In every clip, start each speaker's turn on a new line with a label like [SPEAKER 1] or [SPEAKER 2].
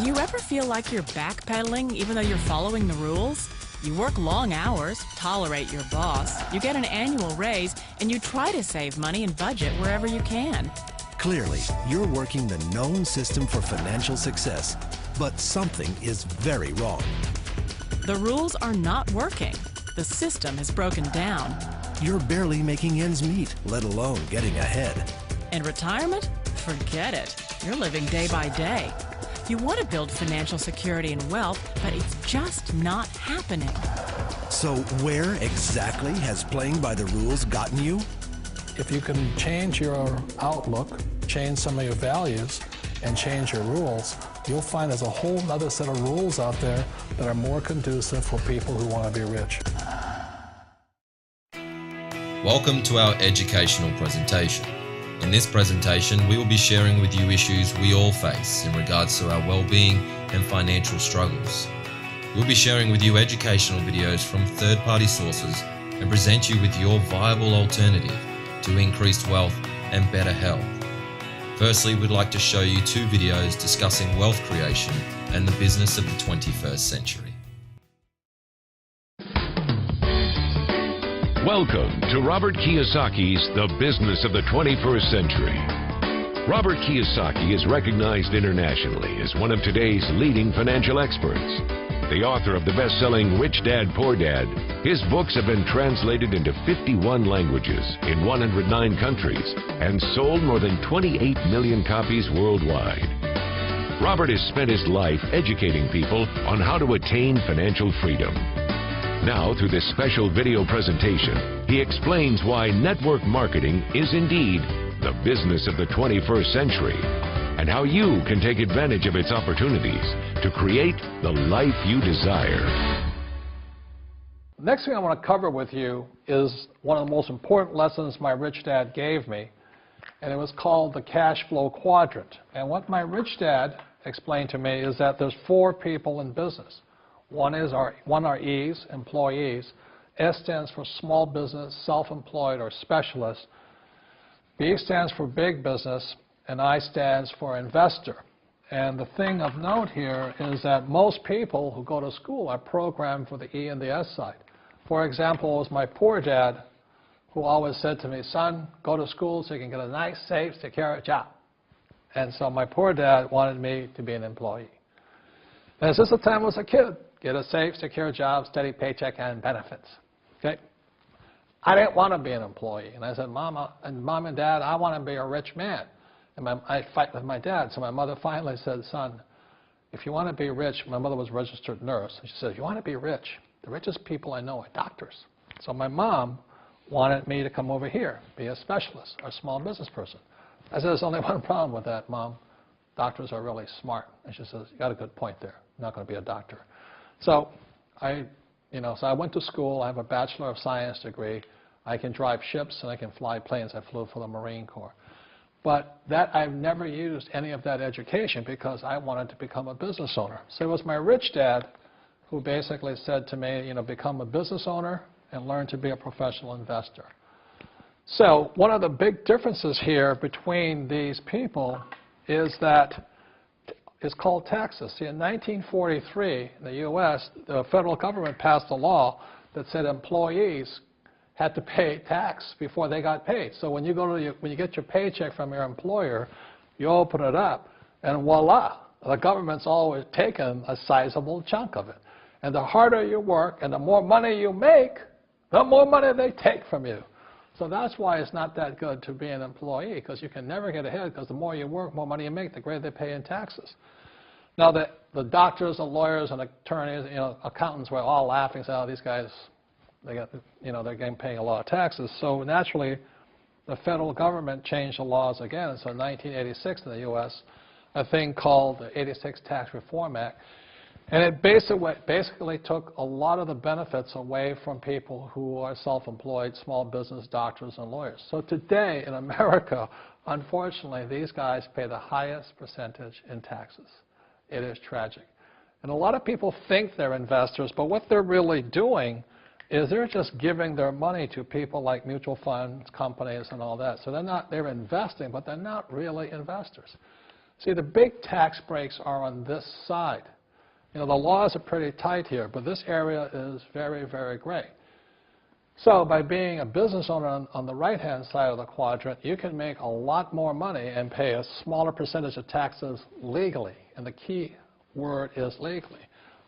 [SPEAKER 1] Do you ever feel like you're backpedaling even though you're following the rules? You work long hours, tolerate your boss, you get an annual raise, and you try to save money and budget wherever you can.
[SPEAKER 2] Clearly, you're working the known system for financial success, but something is very wrong.
[SPEAKER 1] The rules are not working. The system has broken down.
[SPEAKER 2] You're barely making ends meet, let alone getting ahead.
[SPEAKER 1] And retirement? Forget it. You're living day by day. You want to build financial security and wealth, but it's just not happening.
[SPEAKER 2] So where exactly has playing by the rules gotten you?
[SPEAKER 3] If you can change your outlook, change some of your values, and change your rules, you'll find there's a whole other set of rules out there that are more conducive for people who want to be rich.
[SPEAKER 4] Welcome to our educational presentation. In this presentation, we will be sharing with you issues we all face in regards to our well-being and financial struggles. We'll be sharing with you educational videos from third-party sources and present you with your viable alternative to increased wealth and better health. Firstly, we'd like to show you two videos discussing wealth creation and the business of the 21st century.
[SPEAKER 5] Welcome to Robert Kiyosaki's The Business of the 21st Century. Robert Kiyosaki is recognized internationally as one of today's leading financial experts. The author of the best-selling Rich Dad, Poor Dad, his books have been translated into 51 languages in 109 countries and sold more than 28 million copies worldwide. Robert has spent his life educating people on how to attain financial freedom. Now, through this special video presentation, he explains why network marketing is indeed the business of the 21st century and how you can take advantage of its opportunities to create the life you desire.
[SPEAKER 3] The next thing I want to cover with you is one of the most important lessons my rich dad gave me, and it was called the cash flow quadrant. And what my rich dad explained to me is that there's four people in business. One are E's, employees. S stands for small business, self-employed, or specialist. B stands for big business, and I stands for investor. And the thing of note here is that most people who go to school are programmed for the E and the S side. For example, it was my poor dad who always said to me, son, go to school so you can get a nice, safe, secure job. And so my poor dad wanted me to be an employee. And since the time I was a kid, get a safe, secure job, steady paycheck, and benefits. Okay? I didn't want to be an employee. And I said, Mom and Dad, I want to be a rich man. And I fight with my dad. So my mother finally said, son, if you want to be rich, my mother was a registered nurse. And she said, if you want to be rich, the richest people I know are doctors. So my mom wanted me to come over here, be a specialist or a small business person. I said, there's only one problem with that, Mom. Doctors are really smart. And she says, you got a good point there. I'm not going to be a doctor. So I went to school. I have a Bachelor of Science degree. I can drive ships and I can fly planes. I flew for the Marine Corps. But I've never used any of that education because I wanted to become a business owner. So it was my rich dad who basically said to me, become a business owner and learn to be a professional investor. So one of the big differences here between these people is that it's called taxes. See, in 1943, in the U.S., the federal government passed a law that said employees had to pay tax before they got paid. So when you get your paycheck from your employer, you open it up, and voila, the government's always taken a sizable chunk of it. And the harder you work and the more money you make, the more money they take from you. So that's why it's not that good to be an employee, because you can never get ahead, because the more you work, more money you make, the greater they pay in taxes. Now, the doctors and lawyers and attorneys, accountants were all laughing, saying, oh, these guys, they're getting paying a lot of taxes. So naturally, the federal government changed the laws again. So in 1986 in the U.S., a thing called the 86 Tax Reform Act. And it basically took a lot of the benefits away from people who are self-employed, small business, doctors, and lawyers. So today in America, unfortunately, these guys pay the highest percentage in taxes. It is tragic. And a lot of people think they're investors, but what they're really doing is they're just giving their money to people like mutual funds, companies, and all that. So they're investing, but they're not really investors. See, the big tax breaks are on this side. You know, the laws are pretty tight here, but this area is very, very gray. So by being a business owner on the right-hand side of the quadrant, you can make a lot more money and pay a smaller percentage of taxes legally. And the key word is legally.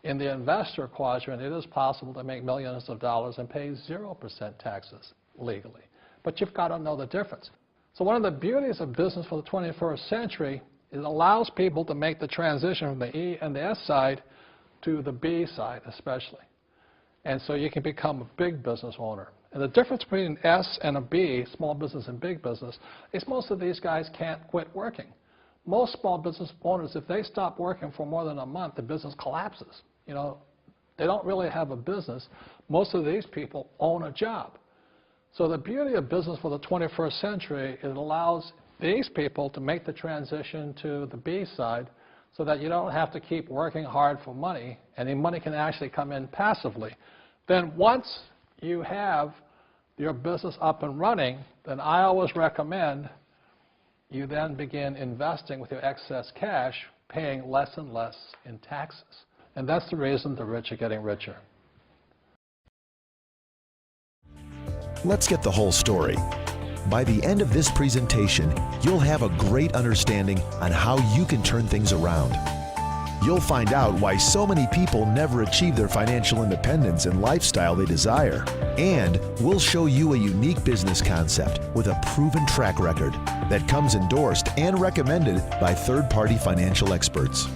[SPEAKER 3] In the investor quadrant, it is possible to make millions of dollars and pay 0% taxes legally. But you've got to know the difference. So one of the beauties of business for the 21st century is it allows people to make the transition from the E and the S side to the B side especially. And so you can become a big business owner. And the difference between an S and a B, small business and big business, is most of these guys can't quit working. Most small business owners, if they stop working for more than a month, the business collapses. You know, they don't really have a business. Most of these people own a job. So the beauty of business for the 21st century is it allows these people to make the transition to the B side so that you don't have to keep working hard for money, and the money can actually come in passively. Then once you have your business up and running, then I always recommend you then begin investing with your excess cash, paying less and less in taxes. And that's the reason the rich are getting richer.
[SPEAKER 6] Let's get the whole story. By the end of this presentation, you'll have a great understanding on how you can turn things around. You'll find out why so many people never achieve their financial independence and lifestyle they desire. And we'll show you a unique business concept with a proven track record that comes endorsed and recommended by third-party financial experts.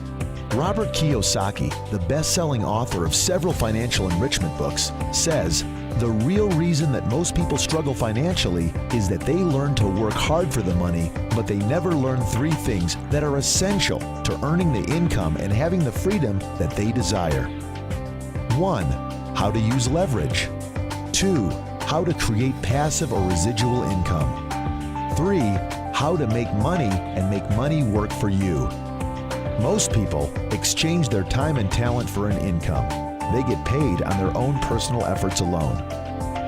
[SPEAKER 6] Robert Kiyosaki, the best-selling author of several financial enrichment books, says, "The real reason that most people struggle financially is that they learn to work hard for the money, but they never learn three things that are essential to earning the income and having the freedom that they desire. 1. How to use leverage. 2. How to create passive or residual income. 3. How to make money and make money work for you." Most people exchange their time and talent for an income. They get paid on their own personal efforts alone.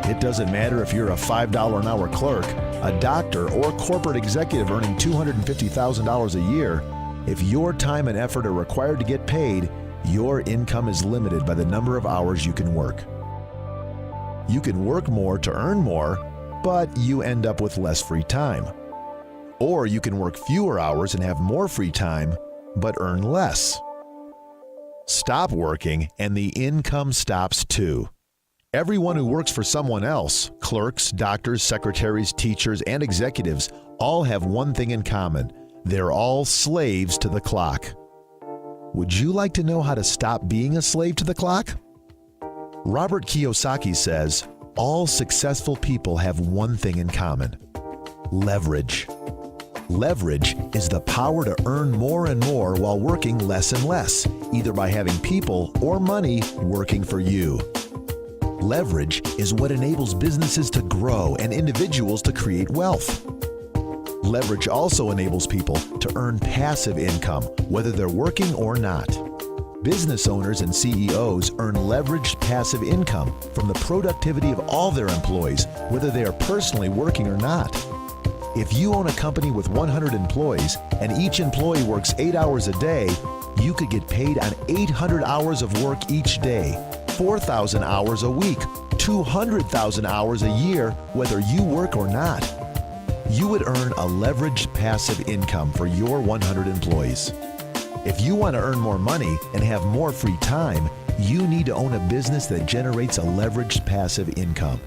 [SPEAKER 6] It doesn't matter if you're a $5 an hour clerk, a doctor, or corporate executive earning $250,000 a year. If your time and effort are required to get paid, your income is limited by the number of hours you can work. You can work more to earn more, but you end up with less free time. Or you can work fewer hours and have more free time, but earn less. Stop working and the income stops too. Everyone who works for someone else, clerks, doctors, secretaries, teachers, and executives, all have one thing in common. They're all slaves to the clock. Would you like to know how to stop being a slave to the clock? Robert Kiyosaki says, all successful people have one thing in common: leverage. Leverage is the power to earn more and more while working less and less, either by having people or money working for you. Leverage is what enables businesses to grow and individuals to create wealth. Leverage also enables people to earn passive income, whether they're working or not. Business owners and CEOs earn leveraged passive income from the productivity of all their employees, whether they are personally working or not. If you own a company with 100 employees and each employee works 8 hours a day, you could get paid on 800 hours of work each day, 4,000 hours a week, 200,000 hours a year, whether you work or not. You would earn a leveraged passive income for your 100 employees. If you want to earn more money and have more free time, you need to own a business that generates a leveraged passive income.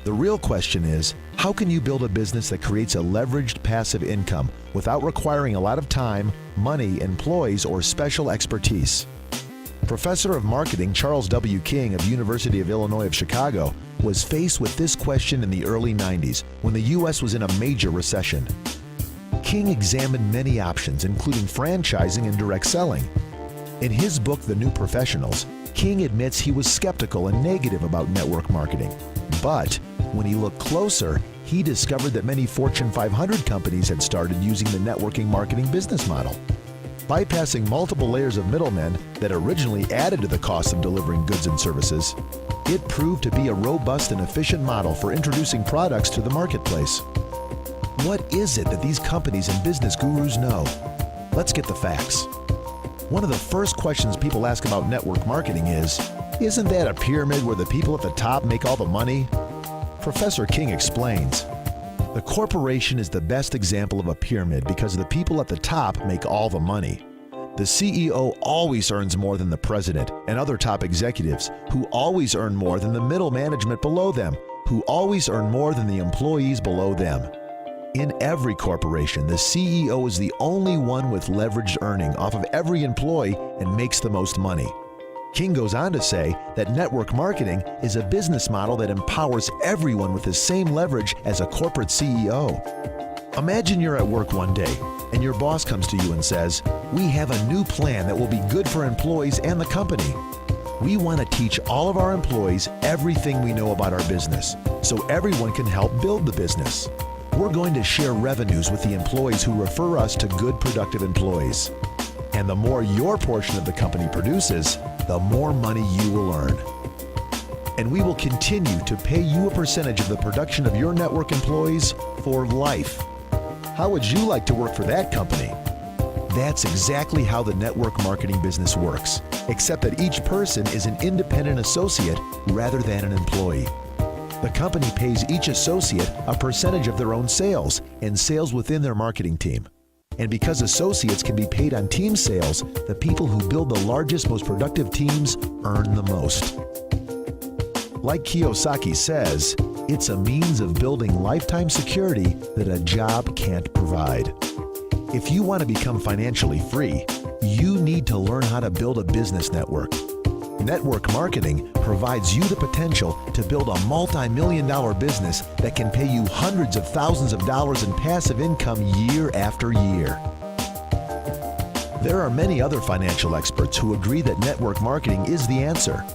[SPEAKER 6] The real question is, how can you build a business that creates a leveraged passive income without requiring a lot of time, money, employees, or special expertise? Professor of Marketing Charles W. King of University of Illinois of Chicago was faced with this question in the early 90s when the U.S. was in a major recession. King examined many options, including franchising and direct selling. In his book, The New Professionals, King admits he was skeptical and negative about network marketing. But when he looked closer, he discovered that many Fortune 500 companies had started using the networking marketing business model. Bypassing multiple layers of middlemen that originally added to the cost of delivering goods and services, it proved to be a robust and efficient model for introducing products to the marketplace. What is it that these companies and business gurus know? Let's get the facts. One of the first questions people ask about network marketing is, isn't that a pyramid where the people at the top make all the money? Professor King explains, the corporation is the best example of a pyramid because the people at the top make all the money. The CEO always earns more than the president and other top executives, who always earn more than the middle management below them, who always earn more than the employees below them. In every corporation, the CEO is the only one with leveraged earning off of every employee and makes the most money. King goes on to say that network marketing is a business model that empowers everyone with the same leverage as a corporate CEO. Imagine you're at work one day and your boss comes to you and says, "We have a new plan that will be good for employees and the company. We want to teach all of our employees everything we know about our business so everyone can help build the business. We're going to share revenues with the employees who refer us to good, productive employees. And the more your portion of the company produces, the more money you will earn. And we will continue to pay you a percentage of the production of your network employees for life. How would you like to work for that company?" That's exactly how the network marketing business works, except that each person is an independent associate rather than an employee. The company pays each associate a percentage of their own sales and sales within their marketing team. And because associates can be paid on team sales, the people who build the largest, most productive teams earn the most. Like Kiyosaki says, it's a means of building lifetime security that a job can't provide. If you want to become financially free, you need to learn how to build a business network. Network marketing provides you the potential to build a multi-million-dollar business that can pay you hundreds of thousands of dollars in passive income year after year. There are many other financial experts who agree that network marketing is the answer.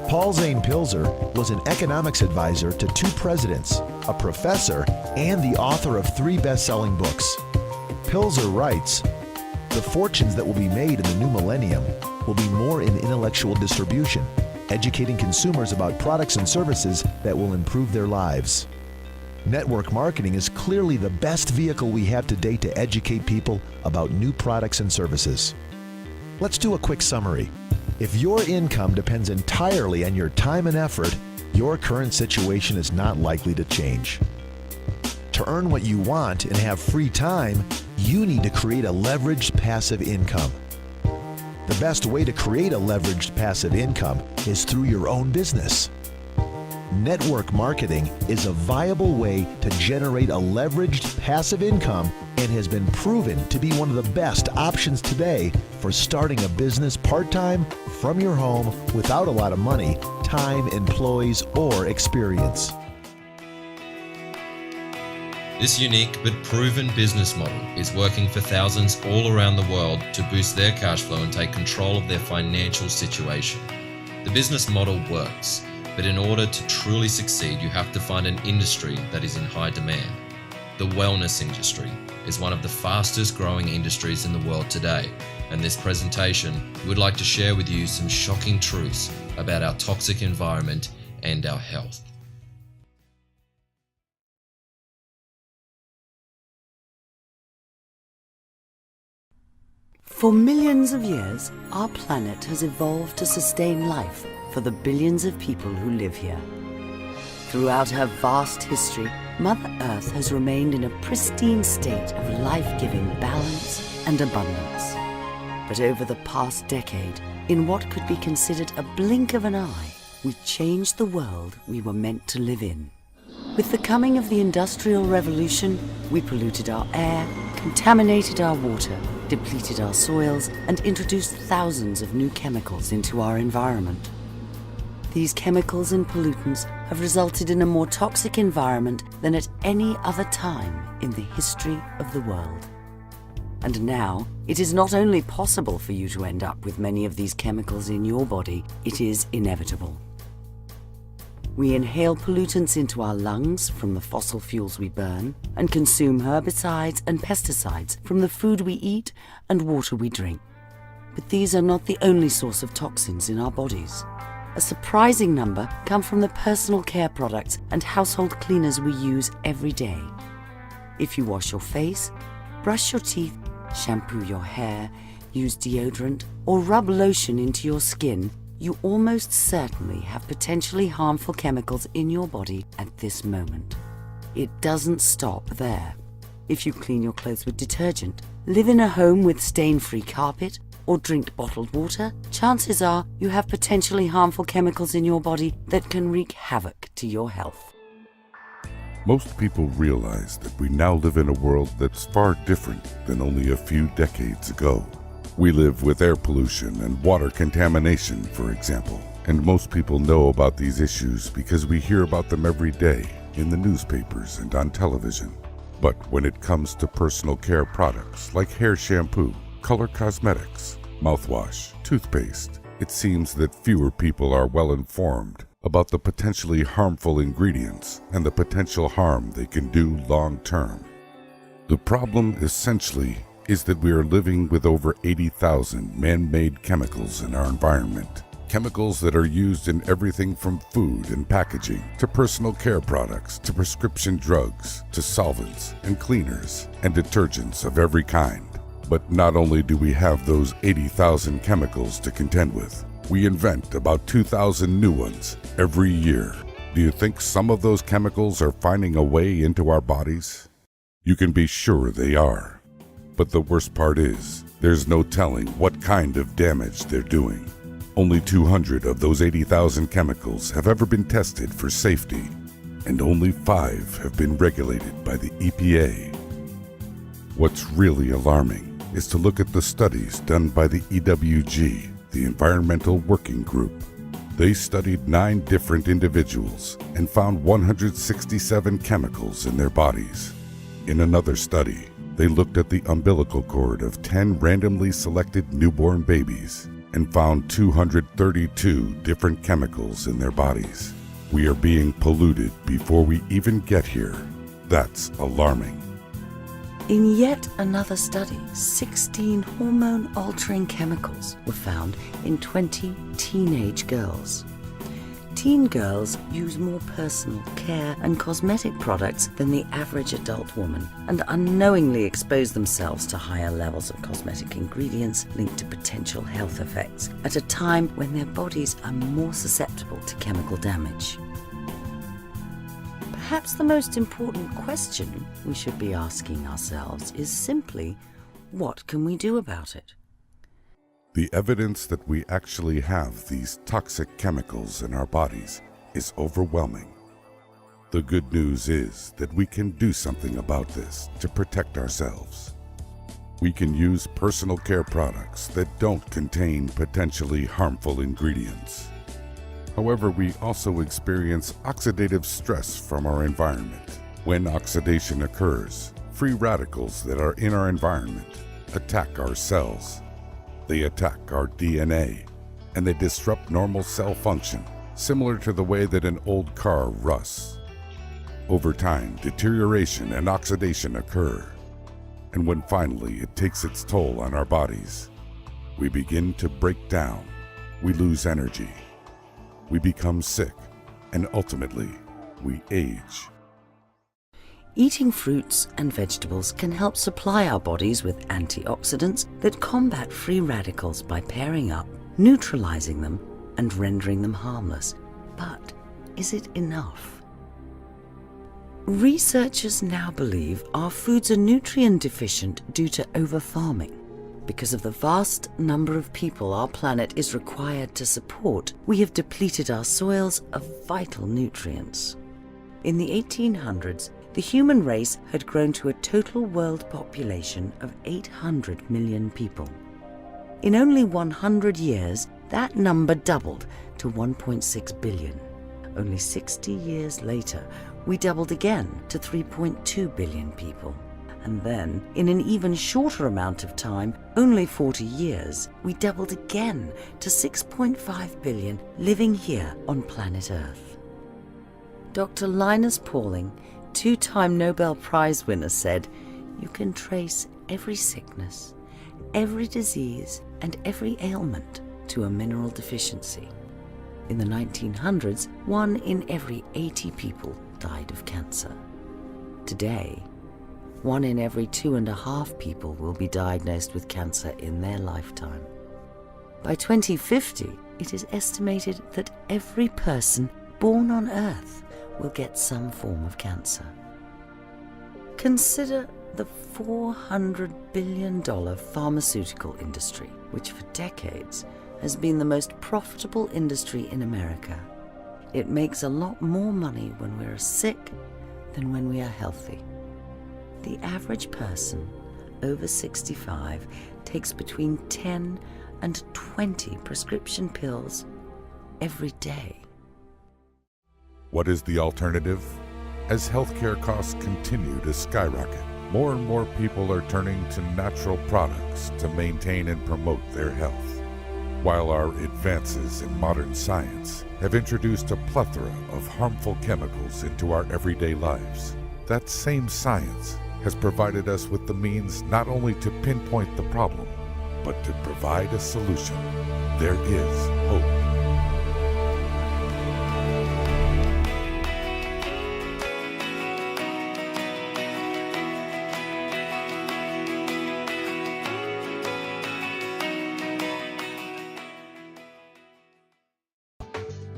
[SPEAKER 6] Paul Zane Pilzer was an economics advisor to 2 presidents, a professor, and the author of 3 best-selling books. Pilzer writes, "The fortunes that will be made in the new millennium will be more in intellectual distribution, educating consumers about products and services that will improve their lives." Network marketing is clearly the best vehicle we have today to educate people about new products and services. Let's do a quick summary. If your income depends entirely on your time and effort, your current situation is not likely to change. To earn what you want and have free time, you need to create a leveraged passive income. The best way to create a leveraged passive income is through your own business. Network marketing is a viable way to generate a leveraged passive income and has been proven to be one of the best options today for starting a business part-time from your home without a lot of money, time, employees, or experience.
[SPEAKER 4] This unique but proven business model is working for thousands all around the world to boost their cash flow and take control of their financial situation. The business model works, but in order to truly succeed, you have to find an industry that is in high demand. The wellness industry is one of the fastest growing industries in the world today, and this presentation we would like to share with you some shocking truths about our toxic environment and our health.
[SPEAKER 7] For millions of years, our planet has evolved to sustain life for the billions of people who live here. Throughout her vast history, Mother Earth has remained in a pristine state of life-giving balance and abundance. But over the past decade, in what could be considered a blink of an eye, we changed the world we were meant to live in. With the coming of the Industrial Revolution, we polluted our air, contaminated our water, depleted our soils, and introduced thousands of new chemicals into our environment. These chemicals and pollutants have resulted in a more toxic environment than at any other time in the history of the world. And now, it is not only possible for you to end up with many of these chemicals in your body, it is inevitable. We inhale pollutants into our lungs from the fossil fuels we burn, and consume herbicides and pesticides from the food we eat and water we drink. But these are not the only source of toxins in our bodies. A surprising number come from the personal care products and household cleaners we use every day. If you wash your face, brush your teeth, shampoo your hair, use deodorant, or rub lotion into your skin, you almost certainly have potentially harmful chemicals in your body at this moment. It doesn't stop there. If you clean your clothes with detergent, live in a home with stain-free carpet, or drink bottled water, chances are you have potentially harmful chemicals in your body that can wreak havoc to your health.
[SPEAKER 8] Most people realize that we now live in a world that's far different than only a few decades ago. We live with air pollution and water contamination, for example, and most people know about these issues because we hear about them every day in the newspapers and on television. But when it comes to personal care products like hair shampoo, color cosmetics, mouthwash, toothpaste, it seems that fewer people are well informed about the potentially harmful ingredients and the potential harm they can do long term. The problem essentially is that we are living with over 80,000 man-made chemicals in our environment. Chemicals that are used in everything from food and packaging to personal care products to prescription drugs to solvents and cleaners and detergents of every kind. But not only do we have those 80,000 chemicals to contend with, we invent about 2,000 new ones every year. Do you think some of those chemicals are finding a way into our bodies? You can be sure they are. But the worst part is, there's no telling what kind of damage they're doing. Only 200 of those 80,000 chemicals have ever been tested for safety, and only 5 have been regulated by the EPA. What's really alarming is to look at the studies done by the EWG, the Environmental Working Group. They studied 9 different individuals and found 167 chemicals in their bodies. In another study, they looked at the umbilical cord of 10 randomly selected newborn babies and found 232 different chemicals in their bodies. We are being polluted before we even get here. That's alarming.
[SPEAKER 7] In yet another study, 16 hormone-altering chemicals were found in 20 teenage girls. Teen girls use more personal care and cosmetic products than the average adult woman and unknowingly expose themselves to higher levels of cosmetic ingredients linked to potential health effects at a time when their bodies are more susceptible to chemical damage. Perhaps the most important question we should be asking ourselves is simply, what can we do about it?
[SPEAKER 8] The evidence that we actually have these toxic chemicals in our bodies is overwhelming. The good news is that we can do something about this to protect ourselves. We can use personal care products that don't contain potentially harmful ingredients. However, we also experience oxidative stress from our environment. When oxidation occurs, free radicals that are in our environment attack our cells. They attack our DNA, and they disrupt normal cell function, similar to the way that an old car rusts. Over time, deterioration and oxidation occur, and when finally it takes its toll on our bodies, we begin to break down, we lose energy, we become sick, and ultimately, we age.
[SPEAKER 7] Eating fruits and vegetables can help supply our bodies with antioxidants that combat free radicals by pairing up, neutralizing them, and rendering them harmless. But is it enough? Researchers now believe our foods are nutrient deficient due to over-farming. Because of the vast number of people our planet is required to support, we have depleted our soils of vital nutrients. In the 1800s, the human race had grown to a total world population of 800 million people. In only 100 years, that number doubled to 1.6 billion. Only 60 years later, we doubled again to 3.2 billion people. And then, in an even shorter amount of time, only 40 years, we doubled again to 6.5 billion living here on planet Earth. Dr. Linus Pauling, 2-time Nobel Prize winner, said, "You can trace every sickness, every disease, and every ailment to a mineral deficiency." In the 1900s, 1 in every 80 people died of cancer. Today, 1 in every 2.5 people will be diagnosed with cancer in their lifetime. By 2050, it is estimated that every person born on Earth will get some form of cancer. Consider the $400 billion pharmaceutical industry, which for decades has been the most profitable industry in America. It makes a lot more money when we're sick than when we are healthy. The average person over 65 takes between 10 and 20 prescription pills every day.
[SPEAKER 8] What is the alternative? As healthcare costs continue to skyrocket, more and more people are turning to natural products to maintain and promote their health. While our advances in modern science have introduced a plethora of harmful chemicals into our everyday lives, that same science has provided us with the means not only to pinpoint the problem, but to provide a solution. There is hope.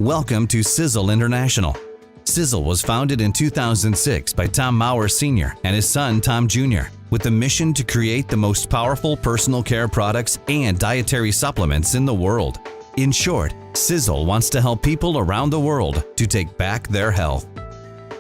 [SPEAKER 9] Welcome to Sizzle International. Sizzle was founded in 2006 by Tom Maurer Sr. and his son Tom Jr. with the mission to create the most powerful personal care products and dietary supplements in the world. In short, Sizzle wants to help people around the world to take back their health.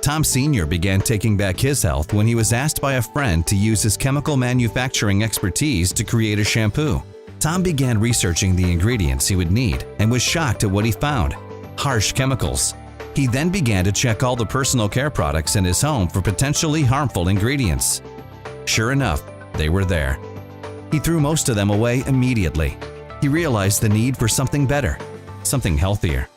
[SPEAKER 9] Tom Sr. began taking back his health when he was asked by a friend to use his chemical manufacturing expertise to create a shampoo. Tom began researching the ingredients he would need and was shocked at what he found: harsh chemicals. He then began to check all the personal care products in his home for potentially harmful ingredients. Sure enough, they were there. He threw most of them away immediately. He realized the need for something better, something healthier.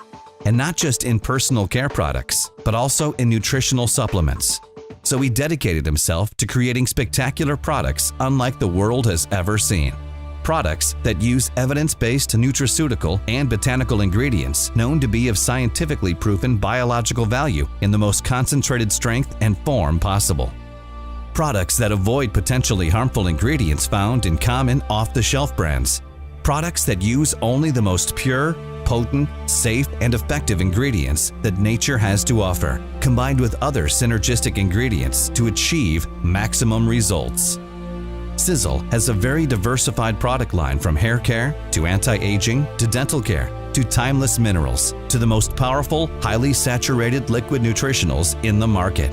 [SPEAKER 9] And not just in personal care products, but also in nutritional supplements. So he dedicated himself to creating spectacular products unlike the world has ever seen. Products that use evidence-based nutraceutical and botanical ingredients known to be of scientifically proven biological value in the most concentrated strength and form possible. Products that avoid potentially harmful ingredients found in common off-the-shelf brands. Products that use only the most pure, potent, safe, and effective ingredients that nature has to offer, combined with other synergistic ingredients to achieve maximum results. Sizzle has a very diversified product line, from hair care to anti-aging to dental care to timeless minerals to the most powerful, highly saturated liquid nutritionals in the market.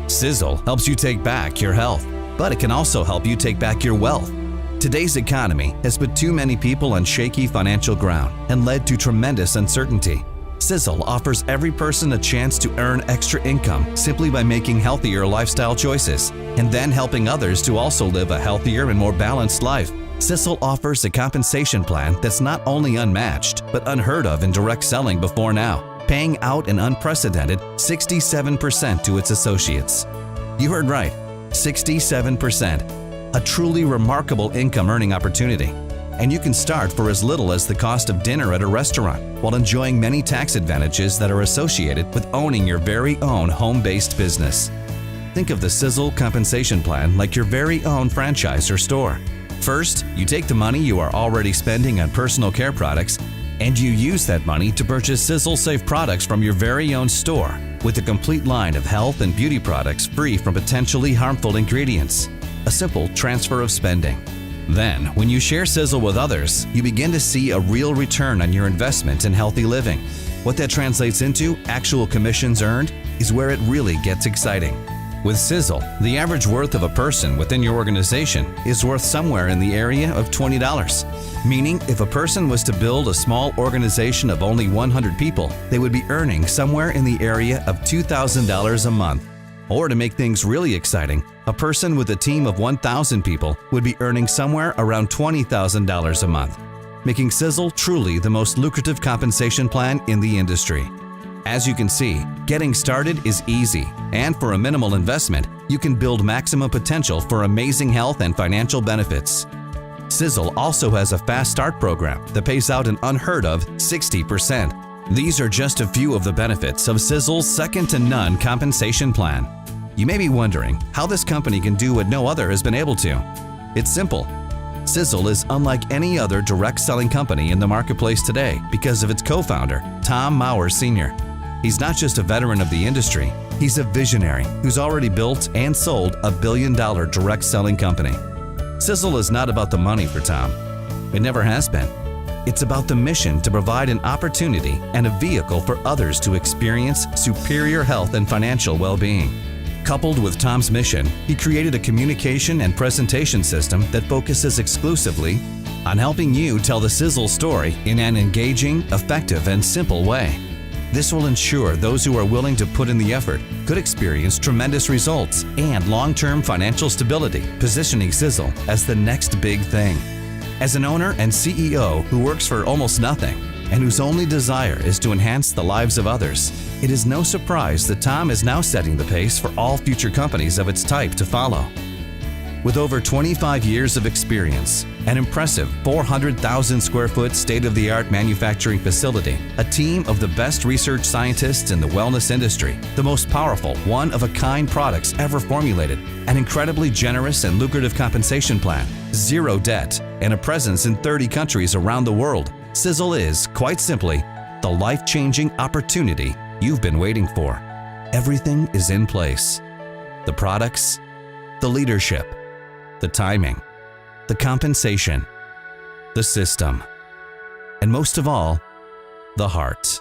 [SPEAKER 9] Sizzle helps you take back your health, but it can also help you take back your wealth. Today's economy has put too many people on shaky financial ground and led to tremendous uncertainty. Sizzle offers every person a chance to earn extra income simply by making healthier lifestyle choices and then helping others to also live a healthier and more balanced life. Sizzle offers a compensation plan that's not only unmatched, but unheard of in direct selling before now, paying out an unprecedented 67% to its associates. You heard right, 67%. A truly remarkable income earning opportunity. And you can start for as little as the cost of dinner at a restaurant while enjoying many tax advantages that are associated with owning your very own home-based business. Think of the Sizzle compensation plan like your very own franchise or store. First, you take the money you are already spending on personal care products and you use that money to purchase Sizzle Safe products from your very own store with a complete line of health and beauty products free from potentially harmful ingredients. A simple transfer of spending. Then, when you share Sizzle with others, you begin to see a real return on your investment in healthy living. What that translates into, actual commissions earned, is where it really gets exciting. With Sizzle, the average worth of a person within your organization is worth somewhere in the area of $20. Meaning, if a person was to build a small organization of only 100 people, they would be earning somewhere in the area of $2,000 a month. Or to make things really exciting, a person with a team of 1,000 people would be earning somewhere around $20,000 a month, making Sizzle truly the most lucrative compensation plan in the industry. As you can see, getting started is easy, and for a minimal investment, you can build maximum potential for amazing health and financial benefits. Sizzle also has a fast start program that pays out an unheard of 60%. These are just a few of the benefits of Sizzle's second-to-none compensation plan. You may be wondering how this company can do what no other has been able to. It's simple. Sizzle is unlike any other direct selling company in the marketplace today because of its co-founder, Tom Maurer Sr. He's not just a veteran of the industry, he's a visionary who's already built and sold a $1 billion direct selling company. Sizzle is not about the money for Tom. It never has been. It's about the mission to provide an opportunity and a vehicle for others to experience superior health and financial well-being. Coupled with Tom's mission, he created a communication and presentation system that focuses exclusively on helping you tell the Sizzle story in an engaging, effective, and simple way. This will ensure those who are willing to put in the effort could experience tremendous results and long-term financial stability, positioning Sizzle as the next big thing. As an owner and CEO who works for almost nothing and whose only desire is to enhance the lives of others, it is no surprise that Tom is now setting the pace for all future companies of its type to follow. With over 25 years of experience, an impressive 400,000 square foot state-of-the-art manufacturing facility, a team of the best research scientists in the wellness industry, the most powerful, one-of-a-kind products ever formulated, an incredibly generous and lucrative compensation plan, zero debt, and a presence in 30 countries around the world, Sizzle is, quite simply, the life-changing opportunity you've been waiting for. Everything is in place. The products, the leadership, the timing, the compensation, the system, and most of all, the heart.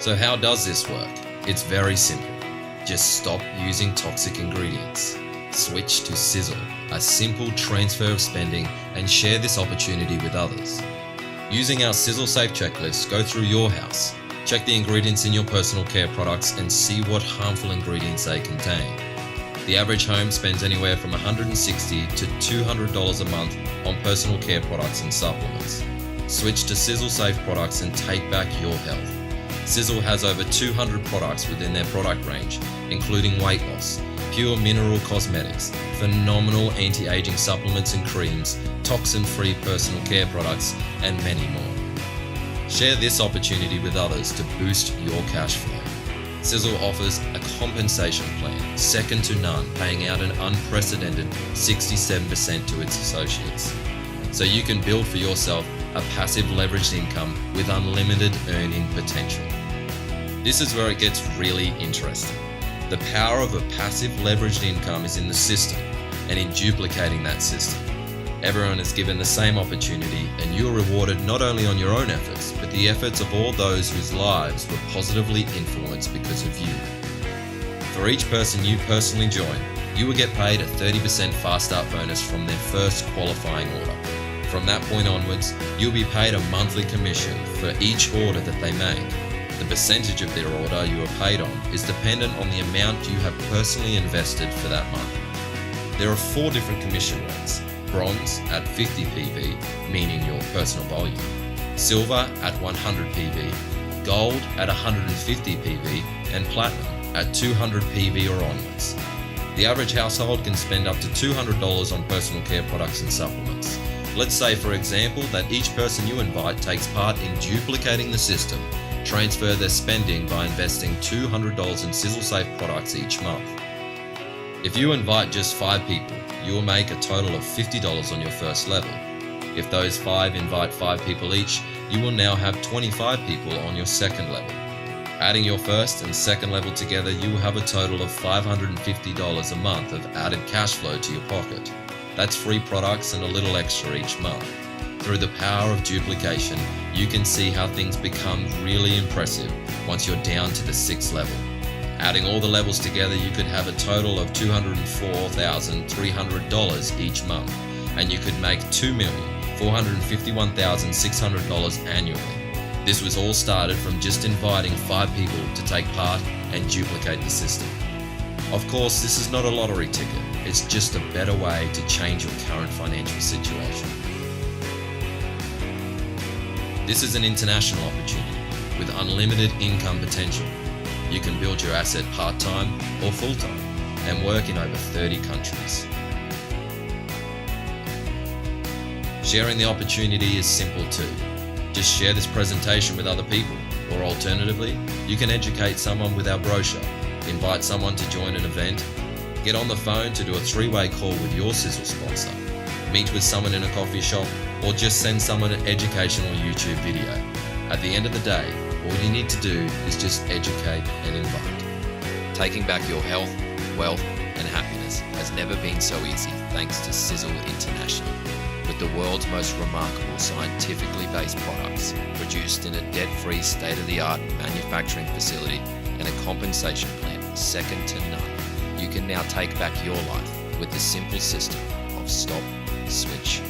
[SPEAKER 4] So how does this work? It's very simple. Just stop using toxic ingredients. Switch to Sizzle, a simple transfer of spending, and share this opportunity with others. Using our Sizzle Safe checklist, go through your house, check the ingredients in your personal care products and see what harmful ingredients they contain. The average home spends anywhere from $160 to $200 a month on personal care products and supplements. Switch to Sizzle Safe products and take back your health. Sizzle has over 200 products within their product range, including weight loss, pure mineral cosmetics, phenomenal anti-aging supplements and creams, toxin-free personal care products, and many more. Share this opportunity with others to boost your cash flow. Sizzle offers a compensation plan, second to none, paying out an unprecedented 67% to its associates. So you can build for yourself a passive leveraged income with unlimited earning potential. This is where it gets really interesting. The power of a passive leveraged income is in the system and in duplicating that system. Everyone is given the same opportunity, and you are rewarded not only on your own efforts, but the efforts of all those whose lives were positively influenced because of you. For each person you personally join, you will get paid a 30% fast start bonus from their first qualifying order. From that point onwards, you'll be paid a monthly commission for each order that they make. The percentage of their order you are paid on is dependent on the amount you have personally invested for that month. There are 4 different commission rates: bronze at 50 PV, meaning your personal volume, silver at 100 PV, gold at 150 PV, and platinum at 200 PV or onwards. The average household can spend up to $200 on personal care products and supplements. Let's say, for example, that each person you invite takes part in duplicating the system. Transfer their spending by investing $200 in Sizzle Safe products each month. If you invite just 5 people, you will make a total of $50 on your first level. If those 5 invite 5 people each, you will now have 25 people on your second level. Adding your first and second level together, you will have a total of $550 a month of added cash flow to your pocket. That's free products and a little extra each month. Through the power of duplication, you can see how things become really impressive once you're down to the 6th level. Adding all the levels together, you could have a total of $204,300 each month, and you could make $2,451,600 annually. This was all started from just inviting 5 people to take part and duplicate the system. Of course, this is not a lottery ticket. It's just a better way to change your current financial situation. This is an international opportunity with unlimited income potential. You can build your asset part-time or full-time and work in over 30 countries. Sharing the opportunity is simple too. Just share this presentation with other people, or alternatively, you can educate someone with our brochure, invite someone to join an event, get on the phone to do a three-way call with your Sizzle sponsor, meet with someone in a coffee shop, or just send someone an educational YouTube video. At the end of the day, all you need to do is just educate and invite. Taking back your health, wealth, and happiness has never been so easy thanks to Sizzle International. With the world's most remarkable scientifically based products produced in a debt-free state-of-the-art manufacturing facility and a compensation plan second to none, you can now take back your life with the simple system of stop, switch,